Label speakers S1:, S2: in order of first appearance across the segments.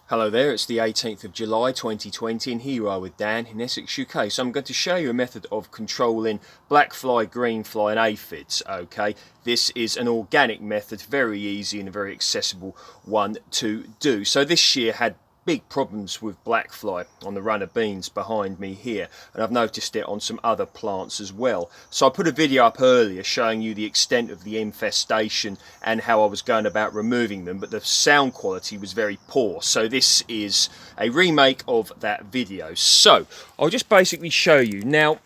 S1: Hello there, it's the 18th of July 2020 and here you are with Dan in Essex, UK. So I'm going to show you a method of controlling Blackfly, Greenfly and Aphids, okay? This is an organic method, very easy and a very accessible one to do. So this year had big problems with blackfly on the runner beans behind me here, and I've noticed it on some other plants as well. So I put a video up earlier showing you the extent of the infestation and how I was going about removing them, but the sound quality was very poor, so this is a remake of that video. So I'll just basically show you now.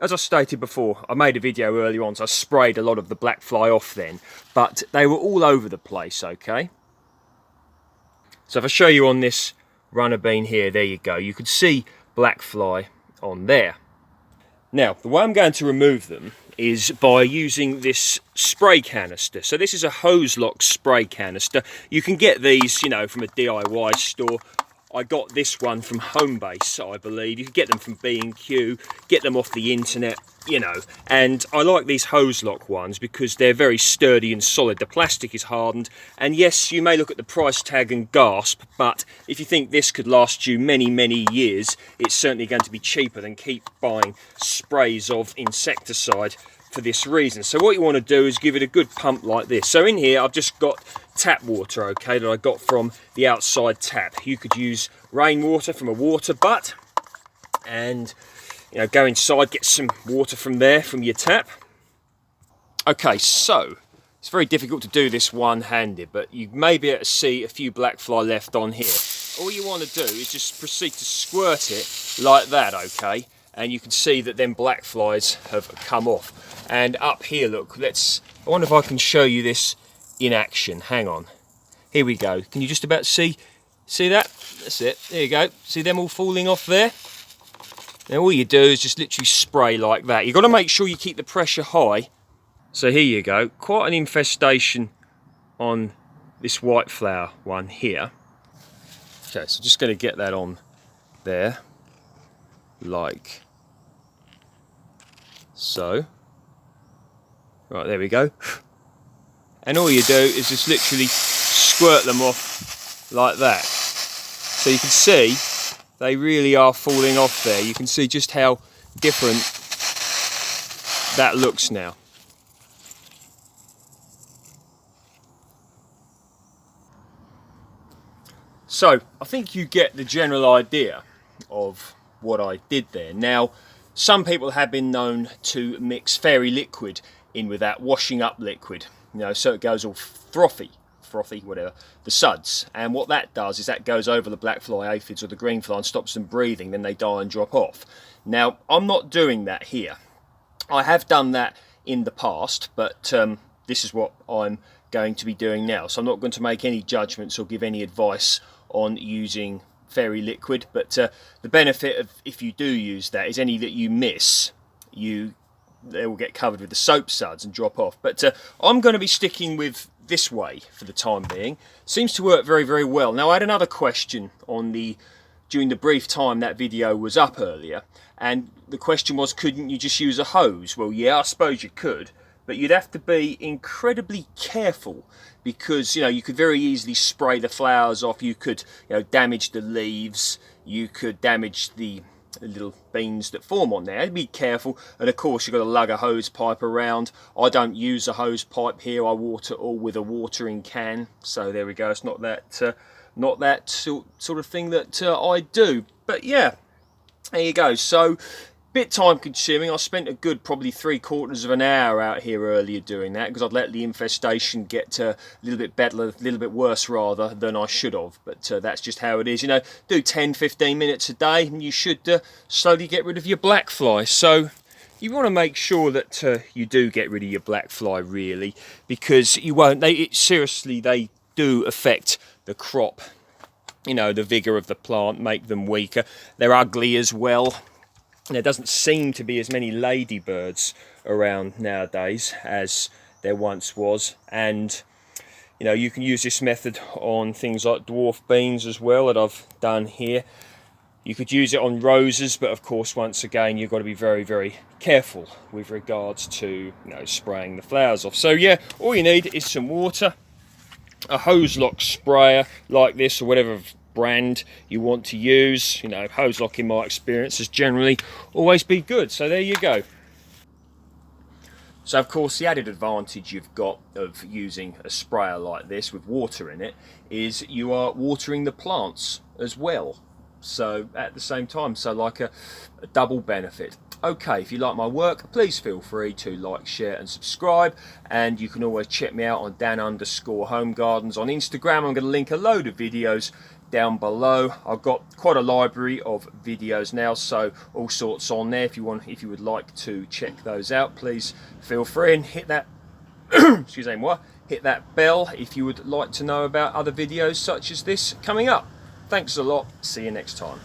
S1: As I stated before, I made a video earlier on, so I sprayed a lot of the blackfly off then, but they were all over the place, okay? So if I show you on this runner bean here, there you go, you could see blackfly on there. Now the way I'm going to remove them is by using this spray canister. So this is a hose lock spray canister. You can get these, you know, from a DIY store. I got this one from Homebase, I believe. You can get them from B&Q, get them off the internet, you know. And I like these hose lock ones because they're very sturdy and solid. The plastic is hardened. And yes, you may look at the price tag and gasp, but if you think this could last you many, many years, it's certainly going to be cheaper than keep buying sprays of insecticide for this reason. So what you want to do is give it a good pump like this. So in here I've just got tap water, okay, that I got from the outside tap. You could use rainwater from a water butt and, you know, go inside, get some water from there, from your tap. Okay, so it's very difficult to do this one-handed, but you may be able to see a few blackfly left on here. All you want to do is just proceed to squirt it like that, okay, and you can see that then blackflies have come off. And up here, look, I wonder if I can show you this in action. Hang on. Here we go. Can you just about see that? That's it. There you go. See them all falling off there? Now all you do is just literally spray like that. You've got to make sure you keep the pressure high. So here you go. Quite an infestation on this white flower one here. Okay, so just going to get that on there. Like so. Right, there we go. And all you do is just literally squirt them off like that. So you can see they really are falling off there. You can see just how different that looks now. So I think you get the general idea of what I did there. Now, some people have been known to mix fairy liquid in with that washing up liquid, you know, so it goes all frothy, whatever, the suds. And what that does is that goes over the blackfly, aphids or the greenfly and stops them breathing, then they die and drop off. Now, I'm not doing that here. I have done that in the past, but this is what I'm going to be doing now. So I'm not going to make any judgments or give any advice on using fairy liquid, but the benefit of if you do use that is any that you miss, they will get covered with the soap suds and drop off. But I'm going to be sticking with this way for the time being. Seems to work very, very well. Now I had another question during the brief time that video was up earlier, and the question was, couldn't you just use a hose? Well, yeah, I suppose you could, but you'd have to be incredibly careful because, you know, you could very easily spray the flowers off. You could, you know, damage the leaves. You could damage the little beans that form on there. Be careful. And of course you've got to lug a hose pipe around. I don't use a hose pipe here. I water all with a watering can. So there we go. It's not that sort of thing that I do. But yeah, there you go. So bit time consuming. I spent a good probably 3/4 of an hour out here earlier doing that because I'd let the infestation get a little bit better, a little bit worse rather than I should have. But that's just how it is. You know, do 10-15 minutes a day and you should slowly get rid of your blackfly. So you want to make sure that you do get rid of your blackfly really, because you won't. Seriously, they do affect the crop. You know, the vigour of the plant, make them weaker. They're ugly as well. There doesn't seem to be as many ladybirds around nowadays as there once was, and you know, you can use this method on things like dwarf beans as well that I've done here. You could use it on roses, but of course once again you've got to be very, very careful with regards to, you know, spraying the flowers off. So yeah, all you need is some water, a hose lock sprayer like this or whatever brand you want to use. You know, hose lock in my experience has generally always been good. So there you go. So of course the added advantage you've got of using a sprayer like this with water in it is you are watering the plants as well. So at the same time, so like a double benefit. Okay, if you like my work, please feel free to like, share and subscribe, and you can always check me out on Dan_Home Gardens on Instagram. I'm going to link a load of videos down below. I've got quite a library of videos now, so all sorts on there. If you would like to check those out, please feel free and hit that excuse me, hit that bell if you would like to know about other videos such as this coming up. Thanks a lot. See you next time.